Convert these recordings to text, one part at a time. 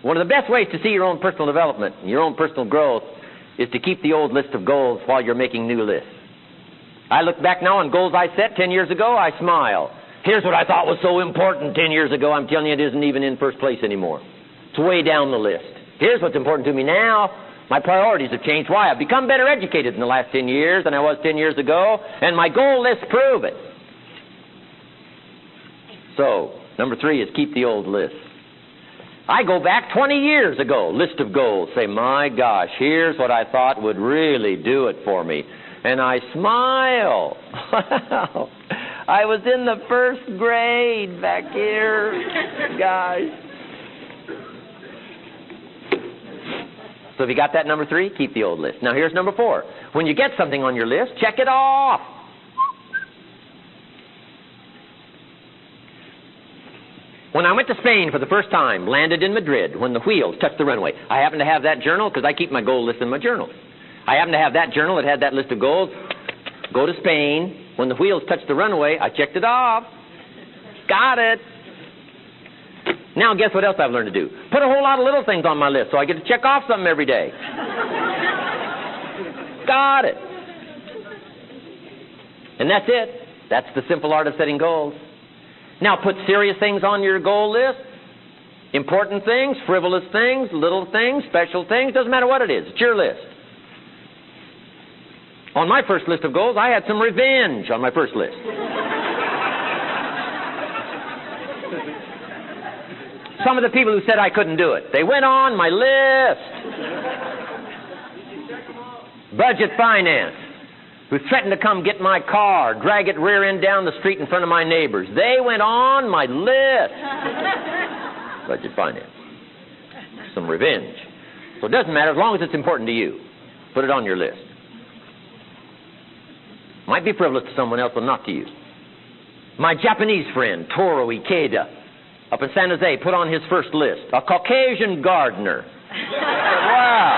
One of the best ways to see your own personal development and your own personal growth is to keep the old list of goals while you're making new lists. I look back now on goals I set 10 years ago, I smile. Here's what I thought was so important 10 years ago. I'm telling you, it isn't even in first place anymore. It's way down the list. Here's what's important to me now. My priorities have changed. Why? I've become better educated in the last 10 years than I was 10 years ago, and my goal lists prove it. So, number 3 is keep the old list. I go back 20 years ago, list of goals, say, my gosh, here's what I thought would really do it for me. And I smile. I was in the first grade back here, guys. So have you got that, number 3? Keep the old list. Now here's number 4. When you get something on your list, check it off. When I went to Spain for the first time, landed in Madrid, when the wheels touched the runway, I happened to have that journal because I keep my goal list in my journal. I happened to have that journal that had that list of goals. Go to Spain. When the wheels touched the runway, I checked it off. Got it. Now guess what else I've learned to do? Put a whole lot of little things on my list so I get to check off something every day. Got it. And that's it. That's the simple art of setting goals. Now put serious things on your goal list. Important things, frivolous things, little things, special things. Doesn't matter what it is. It's your list. On my first list of goals, I had some revenge on my first list. Some of the people who said I couldn't do it, they went on my list. Budget finance, who threatened to come get my car, drag it rear end down the street in front of my neighbors. They went on my list. Budget finance. Some revenge. So it doesn't matter as long as it's important to you. Put it on your list. Might be frivolous to someone else, but not to you. My Japanese friend, Toro Ikeda, up in San Jose, put on his first list, a Caucasian gardener. Wow.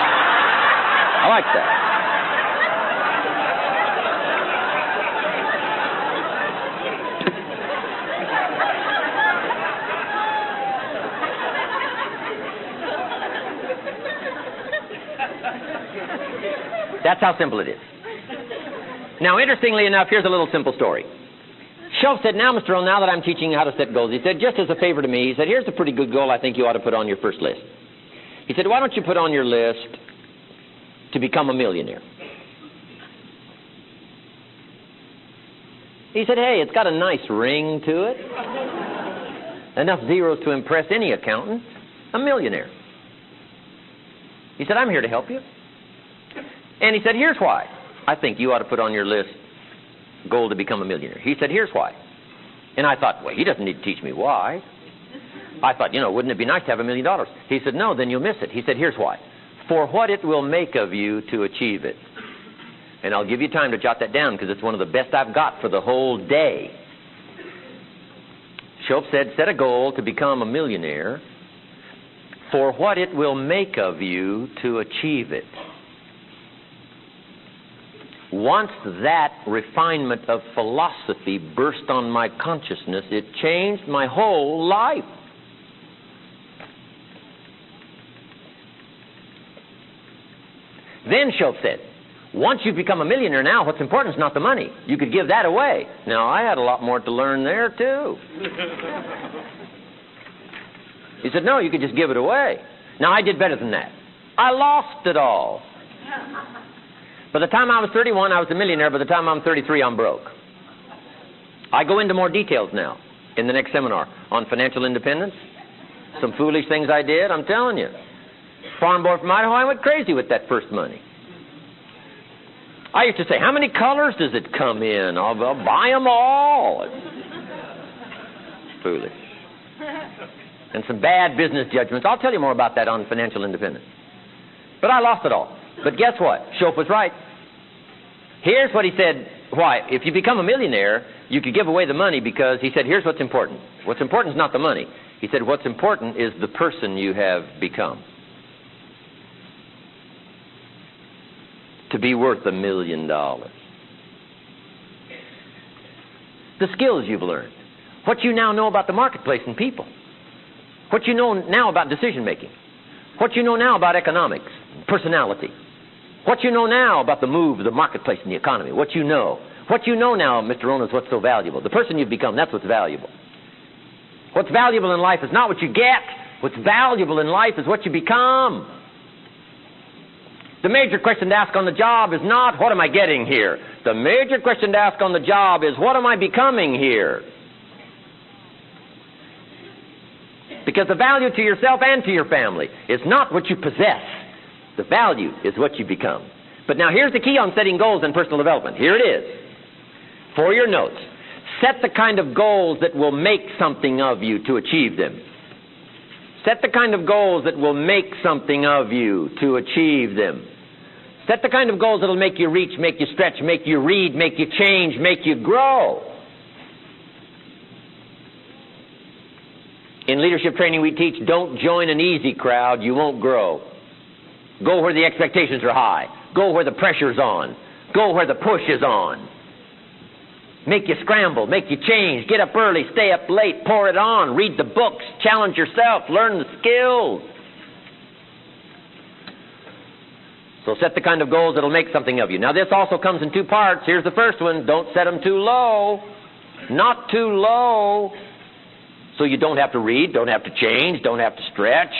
I like that. That's how simple it is. Now, interestingly enough, here's a little simple story. Shoaff said, now, Mr. Rohn, now that I'm teaching you how to set goals, he said, just as a favor to me, he said, here's a pretty good goal I think you ought to put on your first list. He said, why don't you put on your list to become a millionaire? He said, hey, it's got a nice ring to it. Enough zeros to impress any accountant. A millionaire. He said, I'm here to help you. And he said, here's why I think you ought to put on your list goal to become a millionaire. He said, here's why. And I thought, well, he doesn't need to teach me why. I thought, wouldn't it be nice to have $1 million? He said, no, then you'll miss it. He said, here's why. For what it will make of you to achieve it. And I'll give you time to jot that down because it's one of the best I've got for the whole day. Shoaff said, set a goal to become a millionaire for what it will make of you to achieve it. Once that refinement of philosophy burst on my consciousness, it changed my whole life. Then Shoaff said, once you become a millionaire now, what's important is not the money. You could give that away. Now, I had a lot more to learn there, too. He said, no, you could just give it away. Now, I did better than that. I lost it all. By the time I was 31, I was a millionaire. By the time I'm 33, I'm broke. I go into more details now in the next seminar on financial independence. Some foolish things I did, I'm telling you. Farm boy from Idaho, I went crazy with that first money. I used to say, how many colors does it come in? I'll buy them all. Foolish. And some bad business judgments. I'll tell you more about that on financial independence. But I lost it all. But guess what? Shoaff was right. Here's what he said. Why? If you become a millionaire, you could give away the money because he said, here's what's important. What's important is not the money. He said, what's important is the person you have become. To be worth $1 million. The skills you've learned. What you now know about the marketplace and people. What you know now about decision making. What you know now about economics, personality. What you know now about the move of the marketplace and the economy. What you know. What you know now, Mr. Rohn, is what's so valuable. The person you've become, that's what's valuable. What's valuable in life is not what you get. What's valuable in life is what you become. The major question to ask on the job is not, what am I getting here? The major question to ask on the job is, what am I becoming here? Because the value to yourself and to your family is not what you possess. The value is what you become. But now here's the key on setting goals and personal development. Here it is. For your notes. Set the kind of goals that will make something of you to achieve them. Set the kind of goals that will make something of you to achieve them. Set the kind of goals that will make you reach, make you stretch, make you read, make you change, make you grow. In leadership training we teach, don't join an easy crowd, you won't grow. Go where the expectations are high. Go where the pressure's on. Go where the push is on. Make you scramble, make you change, get up early, stay up late, pour it on, read the books, challenge yourself, learn the skills. So set the kind of goals that'll make something of you. Now this also comes in two parts. Here's the first one. Don't set them too low. Not too low. So you don't have to read, don't have to change, don't have to stretch.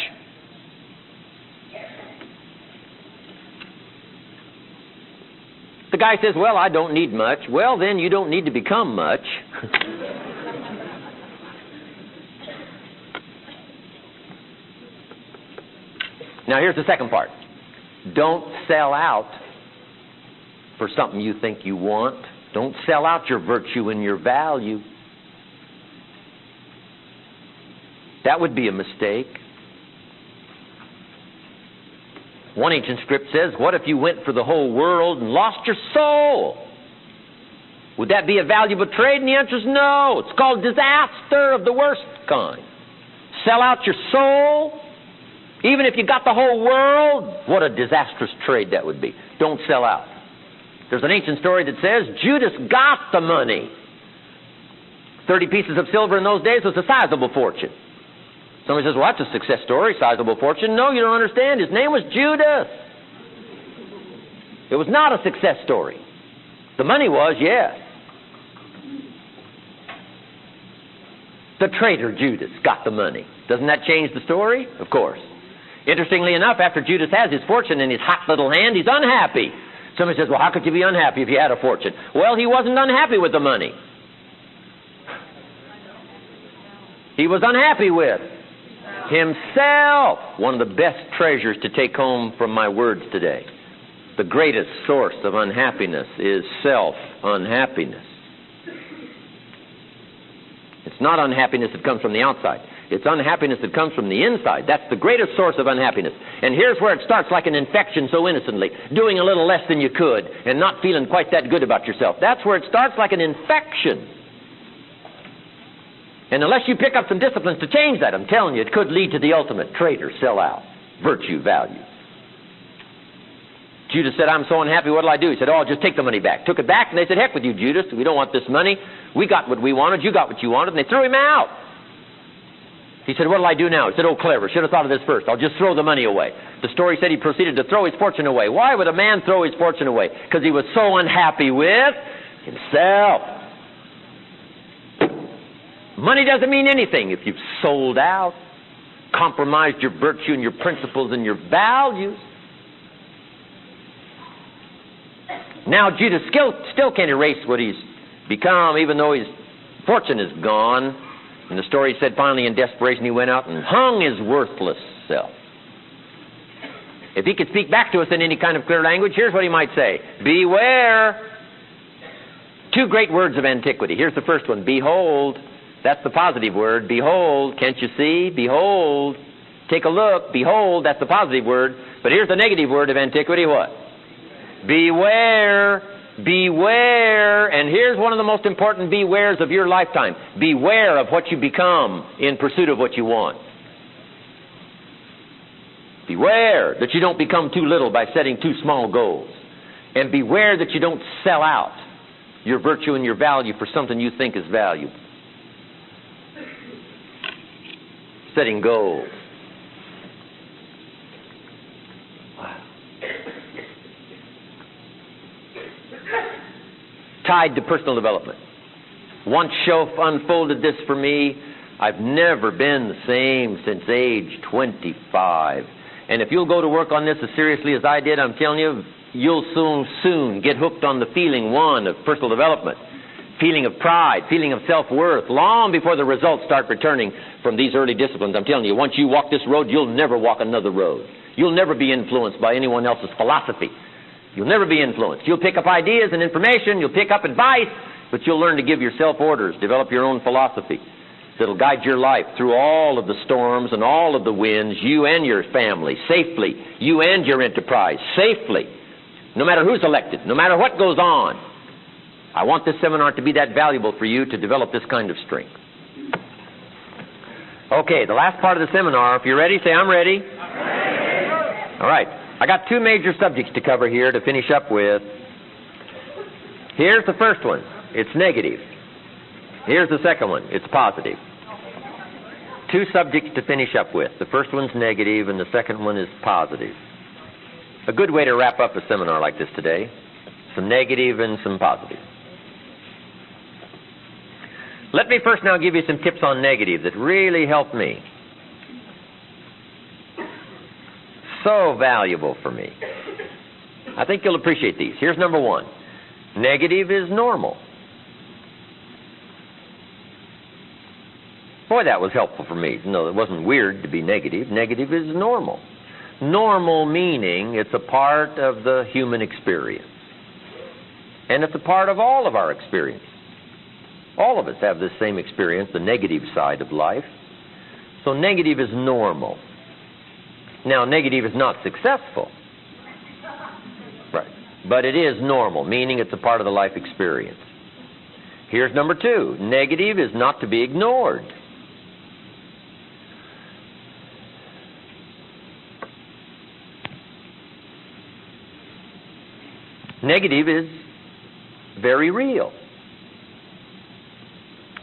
The guy says, well, I don't need much. Well, then you don't need to become much. Now here's the second part. Don't sell out for something you think you want. Don't sell out your virtue and your value. That would be a mistake. One ancient script says, what if you went for the whole world and lost your soul? Would that be a valuable trade? And the answer is no. It's called disaster of the worst kind. Sell out your soul, even if you got the whole world. What a disastrous trade that would be. Don't sell out. There's an ancient story that says Judas got the money. 30 pieces of silver in those days was a sizable fortune. Somebody says, well, that's a success story, sizable fortune. No, you don't understand. His name was Judas. It was not a success story. The money was, yes. The traitor Judas got the money. Doesn't that change the story? Of course. Interestingly enough, after Judas has his fortune in his hot little hand, he's unhappy. Somebody says, well, how could you be unhappy if you had a fortune? Well, he wasn't unhappy with the money. He was unhappy with himself. One of the best treasures to take home from my words today. The greatest source of unhappiness is self-unhappiness. It's not unhappiness that comes from the outside. It's unhappiness that comes from the inside. That's the greatest source of unhappiness. And here's where it starts like an infection so innocently. Doing a little less than you could and not feeling quite that good about yourself. That's where it starts like an infection. And unless you pick up some disciplines to change that, I'm telling you, it could lead to the ultimate traitor, sell out, virtue, value. Judas said, I'm so unhappy, what'll I do? He said, oh, just take the money back. Took it back, and they said, heck with you, Judas. We don't want this money. We got what we wanted. You got what you wanted. And they threw him out. He said, what'll I do now? He said, oh, clever. Should have thought of this first. I'll just throw the money away. The story said he proceeded to throw his fortune away. Why would a man throw his fortune away? Because he was so unhappy with himself. Money doesn't mean anything if you've sold out, compromised your virtue and your principles and your values. Now Judas still can't erase what he's become, even though his fortune is gone. And the story said finally in desperation he went out and hung his worthless self. If he could speak back to us in any kind of clear language, here's what he might say. Beware. Two great words of antiquity. Here's the first one. Behold. That's the positive word. Behold. Can't you see? Behold. Take a look. Behold. That's the positive word. But here's the negative word of antiquity. What? Beware. Beware. And here's one of the most important bewares of your lifetime. Beware of what you become in pursuit of what you want. Beware that you don't become too little by setting too small goals. And beware that you don't sell out your virtue and your value for something you think is valuable. Setting goals. tied to personal development. Once Shoaff unfolded this for me, I've never been the same since age 25. And if you'll go to work on this as seriously as I did, I'm telling you, you'll soon get hooked on the feeling, one, of personal development, feeling of pride, feeling of self-worth, long before the results start returning from these early disciplines. I'm telling you, once you walk this road, you'll never walk another road. You'll never be influenced by anyone else's philosophy. You'll never be influenced. You'll pick up ideas and information, you'll pick up advice, but you'll learn to give yourself orders, develop your own philosophy that'll guide your life through all of the storms and all of the winds, you and your family, safely, you and your enterprise, safely, no matter who's elected, no matter what goes on. I want this seminar to be that valuable for you to develop this kind of strength. Okay, the last part of the seminar, if you're ready, say, I'm ready. I'm ready. All right, I got two major subjects to cover here to finish up with. Here's the first one. It's negative. Here's the second one. It's positive. Two subjects to finish up with. The first one's negative and the second one is positive. A good way to wrap up a seminar like this today. Some negative and some positive. Let me first now give you some tips on negative that really helped me. So valuable for me. I think you'll appreciate these. Here's number one. Negative is normal. Boy, that was helpful for me. No, it wasn't weird to be negative. Negative is normal. Normal meaning it's a part of the human experience. And it's a part of all of our experience. All of us have this same experience, the negative side of life. So negative is normal. Now, negative is not successful. Right. But it is normal, meaning it's a part of the life experience. Here's number two. Negative is not to be ignored. Negative is very real.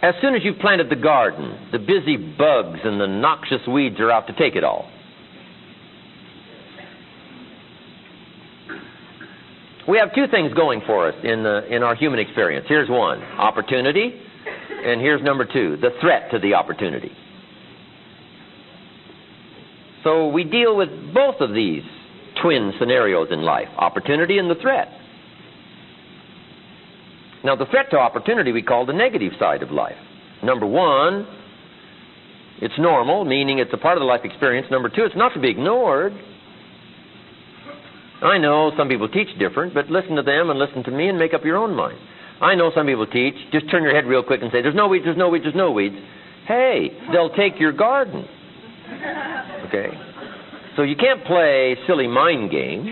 As soon as you've planted the garden, the busy bugs and the noxious weeds are out to take it all. We have two things going for us in our human experience. Here's one, opportunity, and here's number two, the threat to the opportunity. So we deal with both of these twin scenarios in life, opportunity and the threat. Now, the threat to opportunity we call the negative side of life. Number one, it's normal, meaning it's a part of the life experience. Number two, it's not to be ignored. I know some people teach different, but listen to them and listen to me and make up your own mind. I know some people teach, just turn your head real quick and say, there's no weeds, there's no weeds, there's no weeds. Hey, they'll take your garden. Okay? So you can't play silly mind games.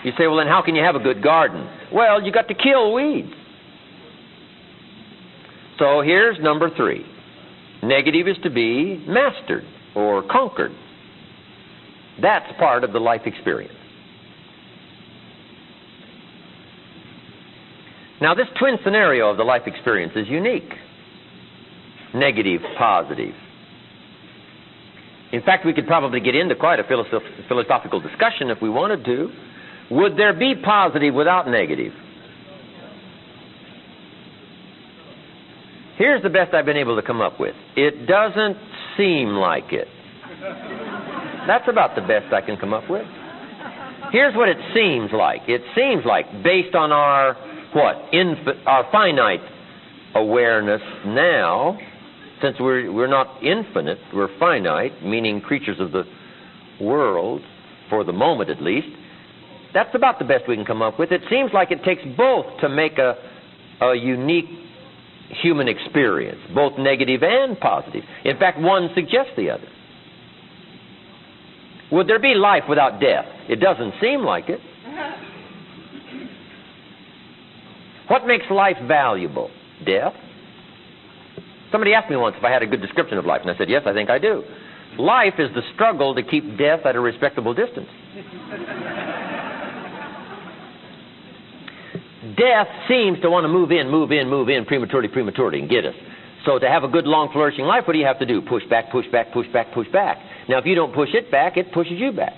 You say, well, then how can you have a good garden? Well, you got to kill weeds. So here's number three. Negative is to be mastered or conquered. That's part of the life experience. Now, this twin scenario of the life experience is unique. Negative, positive. In fact, we could probably get into quite a philosophical discussion if we wanted to. Would there be positive without negative? Here's the best I've been able to come up with. It doesn't seem like it. That's about the best I can come up with. Here's what it seems like. It seems like, based on our, our finite awareness now, since we're not infinite, we're finite, meaning creatures of the world, for the moment at least, that's about the best we can come up with. It seems like it takes both to make a unique human experience, both negative and positive. In fact, one suggests the other. Would there be life without death? It doesn't seem like it. What makes life valuable? Death? Somebody asked me once if I had a good description of life, and I said, yes, I think I do. Life is the struggle to keep death at a respectable distance. Death seems to want to move in prematurely and get us. So to have a good, long, flourishing life, what do you have to do? Push back, push back, push back, push back. Now, if you don't push it back, it pushes you back.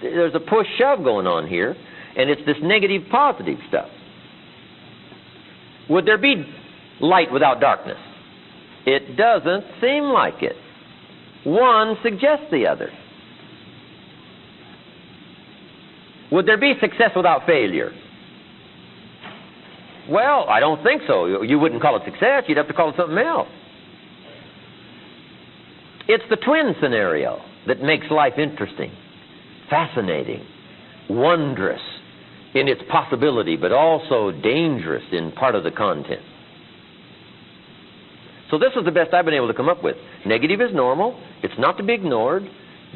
There's a push-shove going on here, and it's this negative-positive stuff. Would there be light without darkness? It doesn't seem like it. One suggests the other. Would there be success without failure? Well, I don't think so. You wouldn't call it success. You'd have to call it something else. It's the twin scenario that makes life interesting, fascinating, wondrous in its possibility, but also dangerous in part of the content. So this is the best I've been able to come up with. Negative is normal. It's not to be ignored,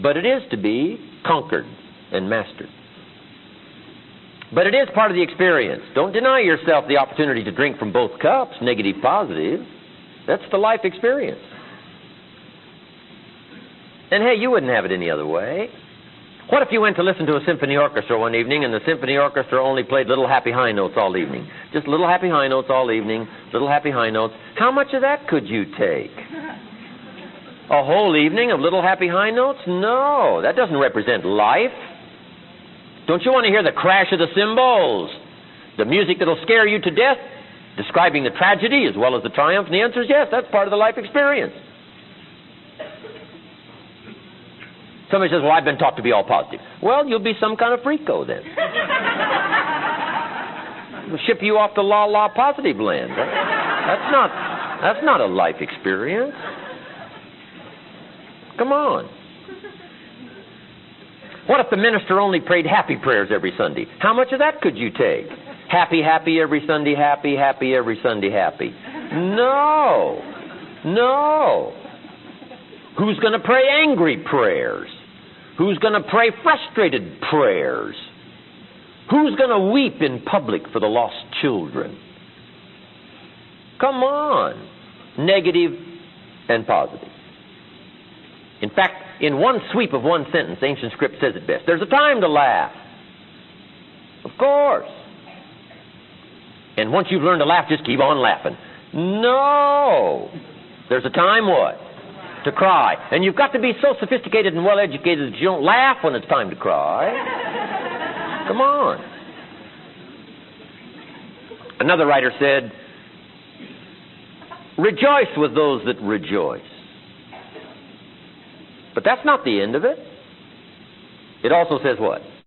but it is to be conquered and mastered. But it is part of the experience. Don't deny yourself the opportunity to drink from both cups, negative, positive. That's the life experience. And hey, you wouldn't have it any other way. What if you went to listen to a symphony orchestra one evening and the symphony orchestra only played little happy high notes all evening? Just little happy high notes all evening, little happy high notes. How much of that could you take? A whole evening of little happy high notes? No, that doesn't represent life. Don't you want to hear the crash of the cymbals? The music that'll scare you to death, describing the tragedy as well as the triumph? And the answer is yes, that's part of the life experience. Somebody says, well, I've been taught to be all positive. Well, you'll be some kind of freako then. We'll ship you off to la positive land. That's not a life experience. Come on. What if the minister only prayed happy prayers every Sunday? How much of that could you take? Happy, happy every Sunday, happy, happy every Sunday, happy. No. No. Who's going to pray angry prayers? Who's going to pray frustrated prayers? Who's going to weep in public for the lost children? Come on. Negative and positive. In fact, in one sweep of one sentence, ancient script says it best. There's a time to laugh. Of course. And once you've learned to laugh, just keep on laughing. No. There's a time what? To cry. And you've got to be so sophisticated and well-educated that you don't laugh when it's time to cry. Come on. Another writer said, rejoice with those that rejoice. But that's not the end of it. It also says what?